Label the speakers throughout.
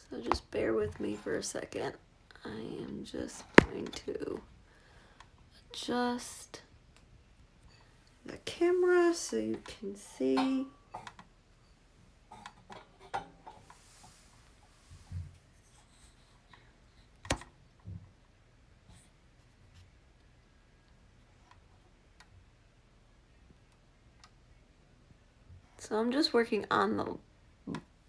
Speaker 1: So just bear with me for a second. I am just going to adjust the camera so you can see. So I'm just working on the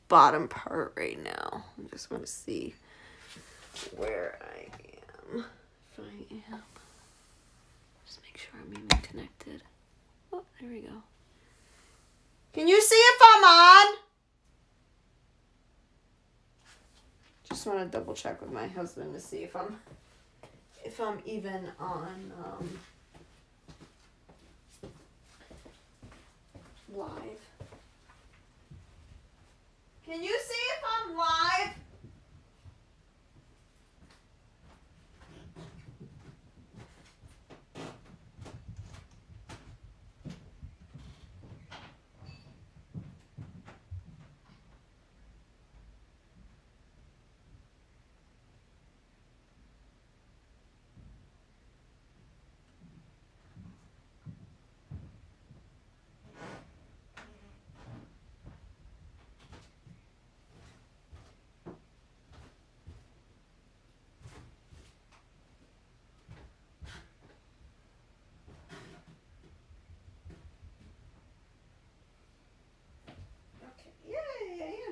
Speaker 1: bottom part right now. I just want to see where I am. If I am. Just make sure I'm even connected. Oh, there we go. Can you see if I'm on? Just want to double check with my husband to see if I'm even on live. Can you see if I'm live?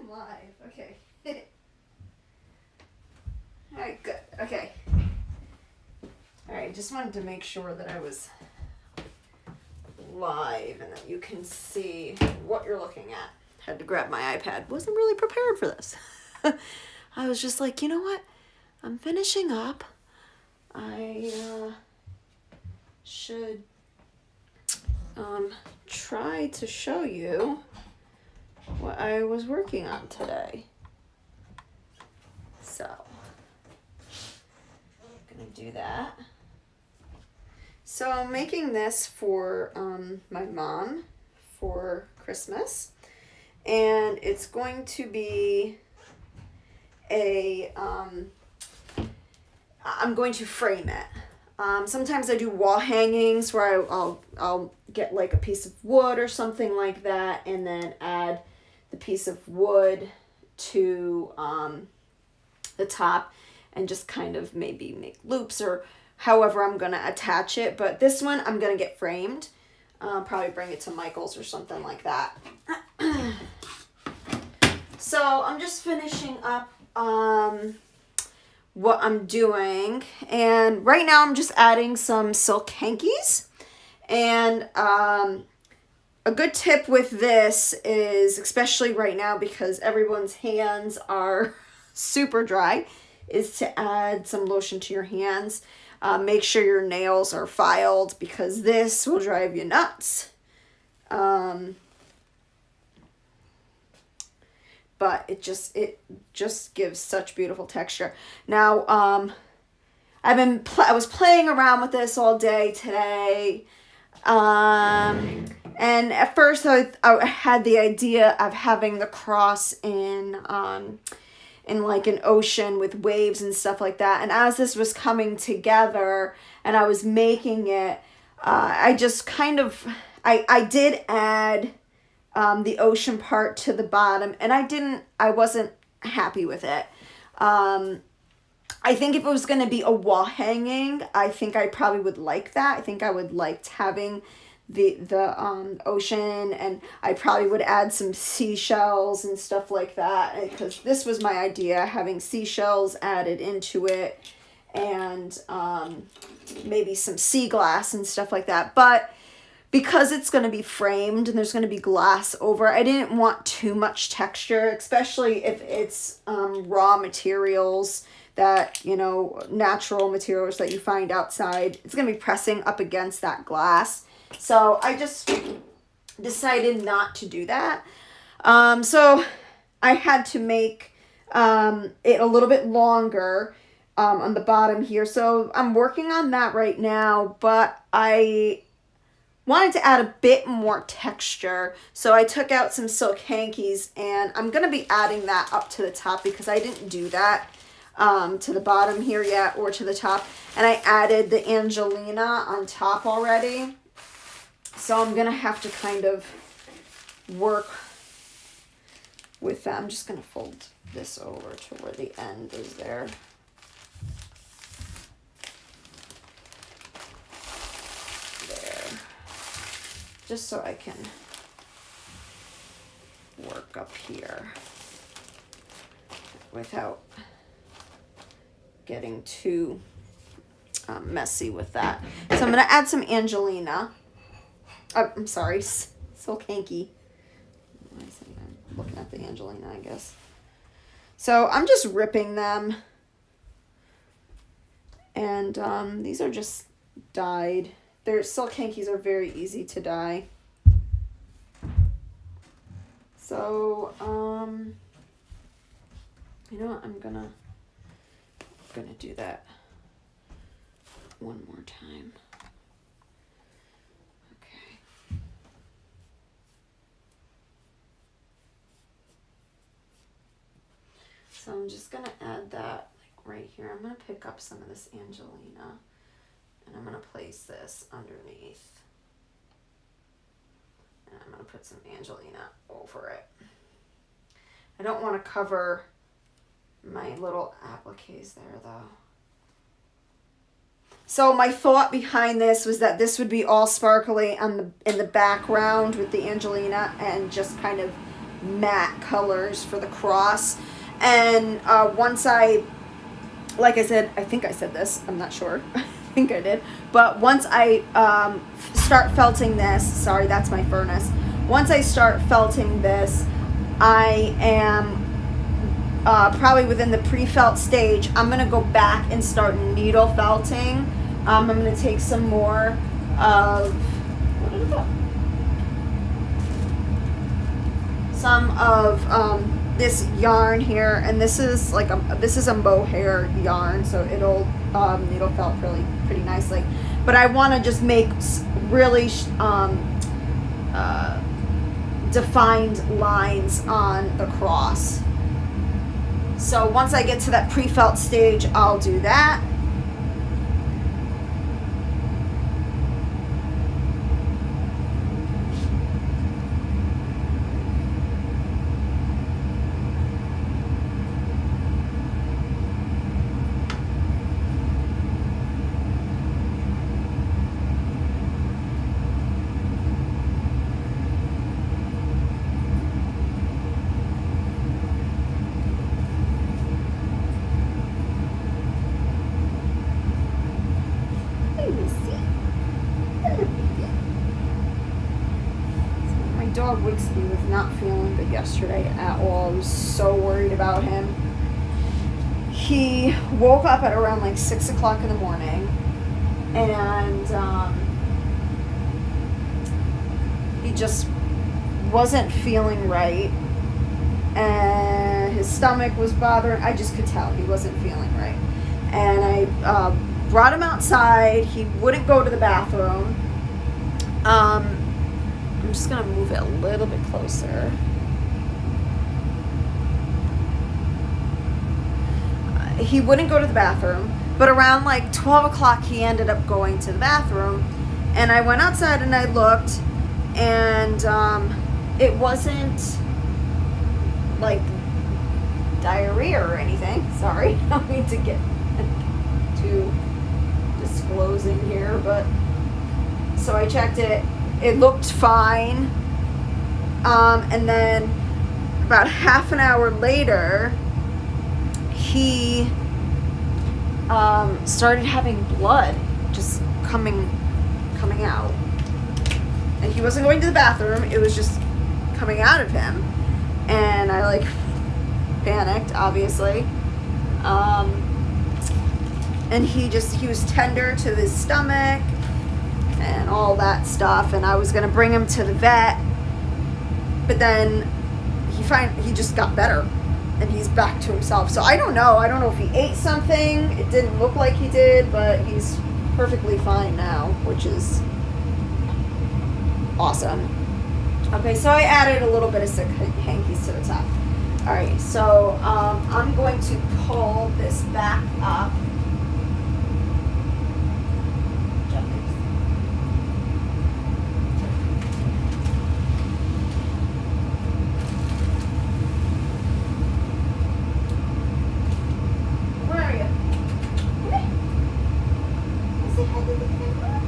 Speaker 1: Live. Okay. All right, good. Okay. All right, just wanted to make sure that I was live and that you can see what you're looking at. Had to grab my iPad. Wasn't really prepared for this. I was just like, you know what? I'm finishing up. I should try to show you what I was working on today. So, I'm gonna do that. So I'm making this for my mom for Christmas, and it's going to be I'm going to frame it. Sometimes I do wall hangings where I'll get like a piece of wood or something like that, and then add the piece of wood to the top and just kind of maybe make loops or however I'm going to attach it. But this one I'm going to get framed. Probably bring it to Michael's or something like that. So I'm just finishing up what I'm doing. And right now I'm just adding some silk hankies. And a good tip with this is, especially right now because everyone's hands are super dry, is to add some lotion to your hands. Make sure your nails are filed because this will drive you nuts. But it just gives such beautiful texture. Now, I was playing around with this all day today. And at first I had the idea of having the cross in like an ocean with waves and stuff like that. And as this was coming together and I was making it, I just kind of, I did add the ocean part to the bottom, and I wasn't happy with it. I think if it was going to be a wall hanging, I think I probably would like that. I think I would like having the ocean, and I probably would add some seashells and stuff like that, because this was my idea, having seashells added into it, and maybe some sea glass and stuff like that. But because it's going to be framed and there's going to be glass over, I didn't want too much texture, especially if it's raw materials that, natural materials that you find outside. It's going to be pressing up against that glass. So I just decided not to do that. So I had to make it a little bit longer on the bottom here. So I'm working on that right now, but I wanted to add a bit more texture. So I took out some silk hankies, and I'm going to be adding that up to the top because I didn't do that to the bottom here yet or to the top. And I added the Angelina on top already. So I'm going to have to kind of work with that. I'm just going to fold this over to where the end is there. Just so I can work up here without getting too messy with that. So I'm going to add some Angelina. I'm sorry, silk hanky. I'm looking at the Angelina, I guess. So I'm just ripping them. And these are just dyed. Their silk hankies are very easy to dye. So, you know what? I'm gonna do that one more time. Okay. So I'm just gonna add that like right here. I'm gonna pick up some of this Angelina. And I'm going to place this underneath. And I'm going to put some Angelina over it. I don't want to cover my little appliques there though. So my thought behind this was that this would be all sparkly in the background with the Angelina and just kind of matte colors for the cross. And once like I said, I think I said this, I'm not sure. I think I did, but once I start felting this, sorry, that's my furnace. Once I start felting this, I am probably within the pre-felt stage. I'm gonna go back and start needle felting. I'm gonna take some more of this yarn here, and this is like a mohair yarn, so it'll needle felt pretty nicely. But I want to just make really defined lines on the cross. So once I get to that pre-felt stage, I'll do that. Dog Wixby was not feeling good yesterday at all. I was so worried about him. He woke up at around like 6 o'clock in the morning, and he just wasn't feeling right, and his stomach was bothering. I just could tell he wasn't feeling right, and I brought him outside. He wouldn't go to the bathroom. I'm just going to move it a little bit closer. He wouldn't go to the bathroom, but around like 12 o'clock he ended up going to the bathroom, and I went outside and I looked, and it wasn't like diarrhea or anything. Sorry, I don't mean to get too disclosing here, but so I checked it. It looked fine. And then about half an hour later, he started having blood just coming out. And he wasn't going to the bathroom. It was just coming out of him. And I like panicked, obviously. And he was tender to his stomach and all that stuff, and I was gonna bring him to the vet, but then he just got better and he's back to himself. So I don't know if he ate something. It didn't look like he did, but he's perfectly fine now, which is Awesome. Okay, so I added a little bit of silk hankies to the top. All right, so I'm going to pull this back up. Where are you? Come here. Say hi to the camera.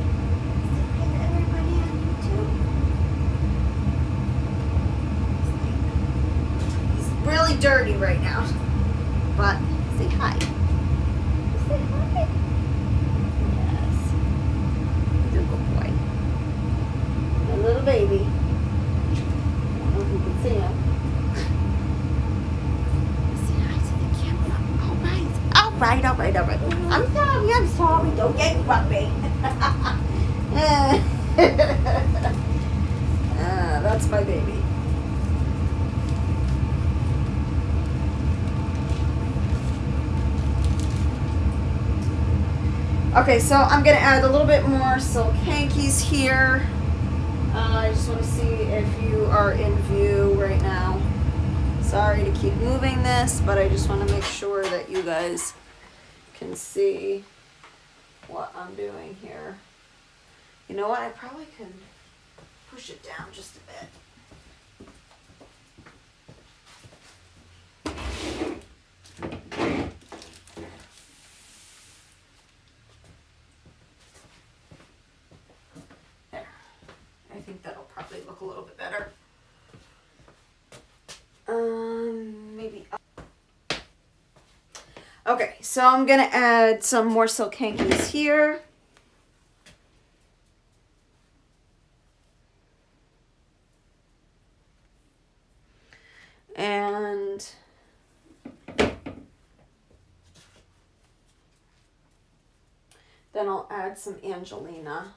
Speaker 1: Say hi to everybody on YouTube. He's really dirty right now, but say hi. Say hi. Yes. He's a good boy. A little baby. I don't know if you can see him. Say hi to the camera. All right. All right. All right. All right. I'm sorry. I'm sorry. Don't get grumpy. That's my baby. Okay, so I'm going to add a little bit more silk hankies here. I just want to see if you are in view right now. Sorry to keep moving this, but I just want to make sure that you guys can see what I'm doing here. You know what? I probably can push it down just a bit. There. I think that'll probably look a little bit better. Maybe. Okay, so I'm gonna add some more silk hankies here. And then I'll add some Angelina.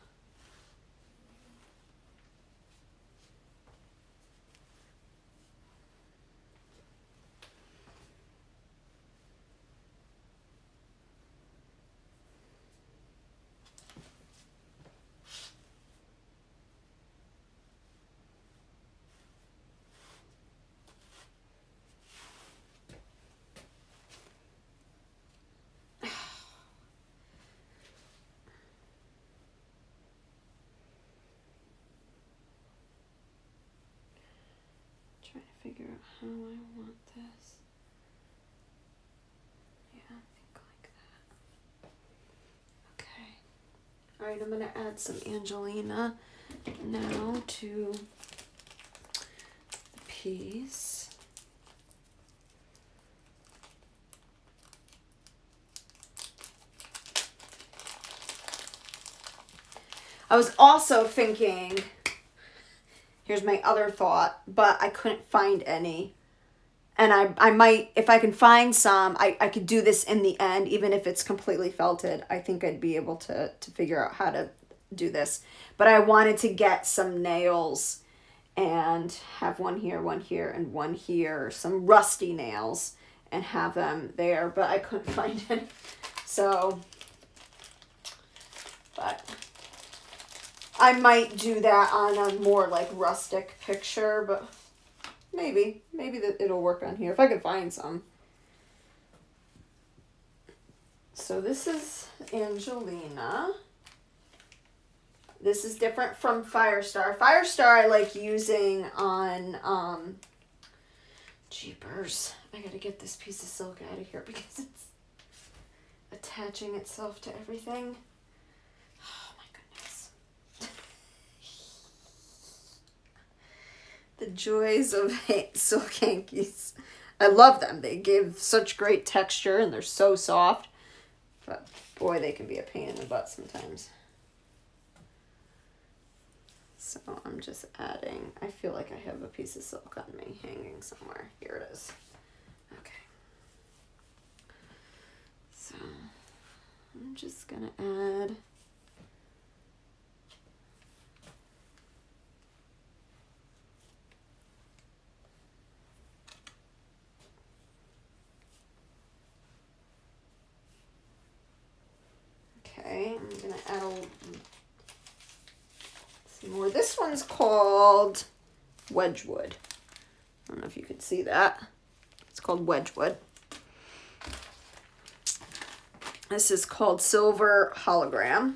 Speaker 1: Trying to figure out how I want this. Yeah, I think like that. Okay. All right, I'm gonna add some Angelina now to the piece. I was also thinking, here's my other thought, but I couldn't find any. And I might, if I can find some, I could do this in the end, even if it's completely felted. I think I'd be able to figure out how to do this. But I wanted to get some nails and have one here, and one here, some rusty nails, and have them there. But I couldn't find any. So, but I might do that on a more like rustic picture, but maybe that it'll work on here if I can find some. So this is Angelina. This is different from Firestar. Firestar I like using on jeepers. I gotta get this piece of silk out of here because it's attaching itself to everything. The joys of silk hankies. I love them. They give such great texture and they're so soft. But boy, they can be a pain in the butt sometimes. So I'm just adding, I feel like I have a piece of silk on me hanging somewhere. Here it is. Okay. So I'm just gonna add I'm gonna add a, let's more. This one's called Wedgwood. I don't know if you can see that. It's called Wedgwood. This is called Silver Hologram.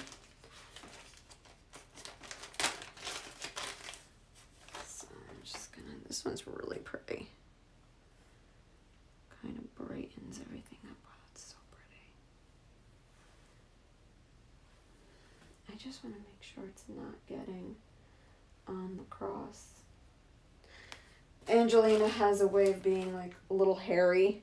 Speaker 1: So I'm just gonna, this one's really pretty. Kind of brightens everything up. Wow, it's so pretty. I just want to make sure it's not getting on the cross. Angelina has a way of being like a little hairy.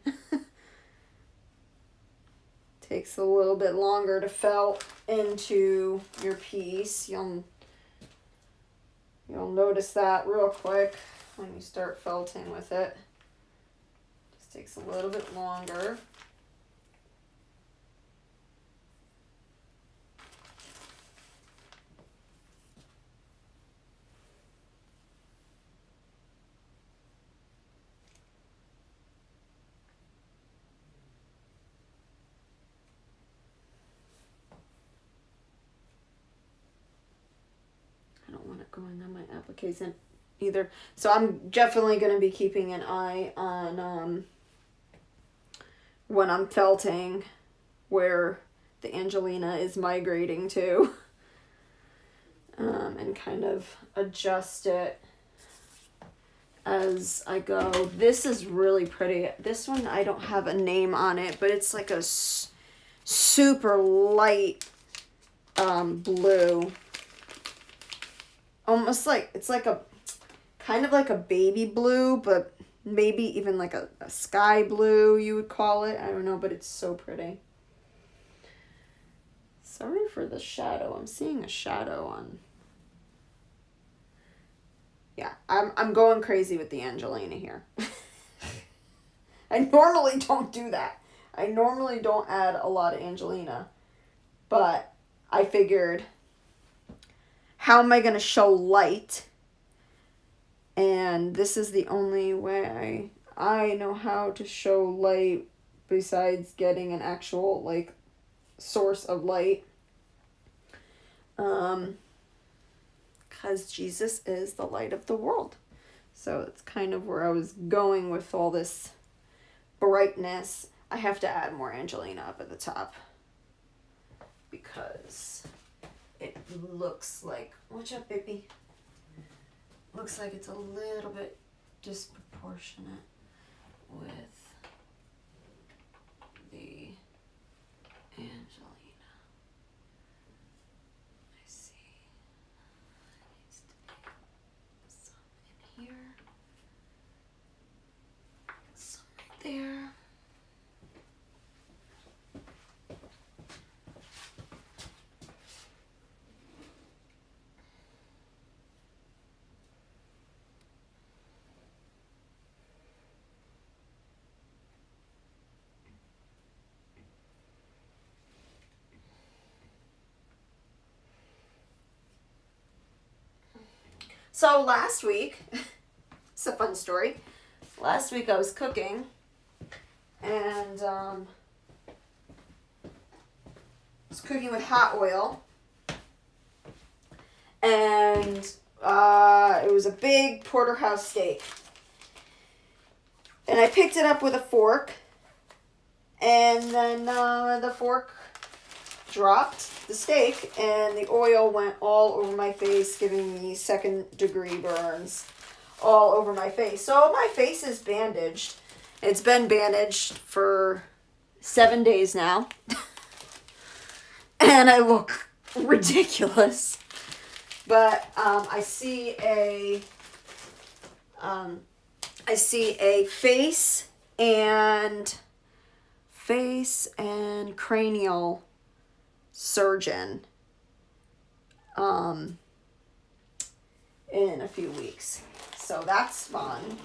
Speaker 1: Takes a little bit longer to felt into your piece. You'll notice that real quick when you start felting with it. Just takes a little bit longer. Going on my application either. So I'm definitely going to be keeping an eye on when I'm felting where the Angelina is migrating to, and kind of adjust it as I go. This is really pretty. This one, I don't have a name on it, but it's like a super light blue. Almost like, it's like a, kind of like a baby blue, but maybe even like a sky blue, you would call it. I don't know, but it's so pretty. Sorry for the shadow. I'm seeing a shadow on. Yeah, I'm going crazy with the Angelina here. I normally don't do that. I normally don't add a lot of Angelina, but I figured, how am I going to show light? And this is the only way I know how to show light besides getting an actual like source of light. Because Jesus is the light of the world. So it's kind of where I was going with all this brightness. I have to add more Angelina up at the top because it looks like, watch out, baby. Looks like it's a little bit disproportionate with the Angelina. I see. It needs to be some in here. Some right there. So last week, it's a fun story. Last week I was cooking and was cooking with hot oil. And it was a big porterhouse steak. And I picked it up with a fork. And then the fork dropped the steak and the oil went all over my face, giving me second-degree burns all over my face. So my face is bandaged. It's been bandaged for 7 days now. And I look ridiculous. But I see a face and cranial surgeon in a few weeks. So that's fun.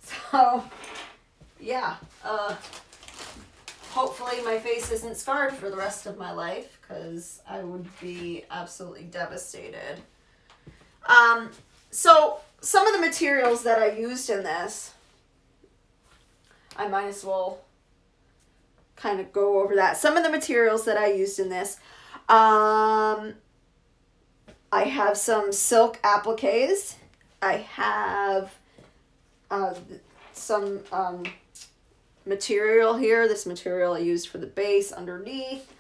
Speaker 1: So yeah, hopefully my face isn't scarred for the rest of my life, because I would be absolutely devastated. So some of the materials that I used in this, I might as well kind of go over that. Some of the materials that I used in this, I have some silk appliques. I have some material here. This material I used for the base underneath.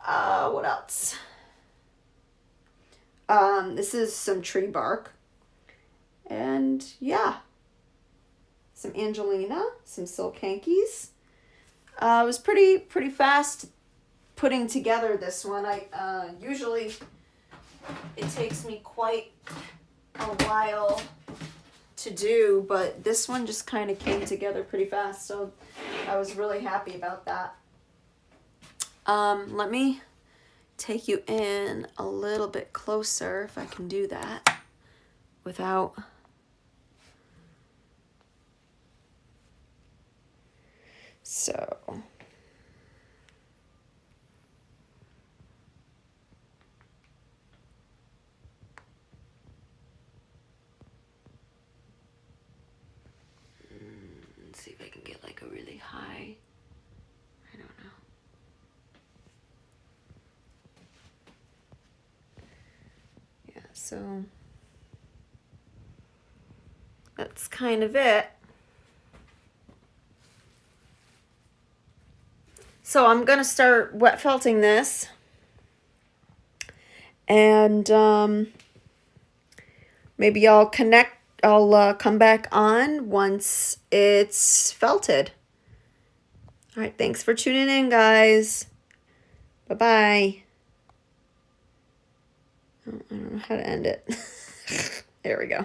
Speaker 1: What else? This is some tree bark. And yeah, some Angelina, some silk hankies. It was pretty fast putting together this one. I usually it takes me quite a while to do, but this one just kind of came together pretty fast, so I was really happy about that. Let me take you in a little bit closer if I can do that without so let's see if I can get like a really high, I don't know. Yeah, so that's kind of it. So I'm gonna start wet felting this, and maybe I'll come back on once it's felted. All right, thanks for tuning in, guys. Bye-bye. Oh, I don't know how to end it. There we go.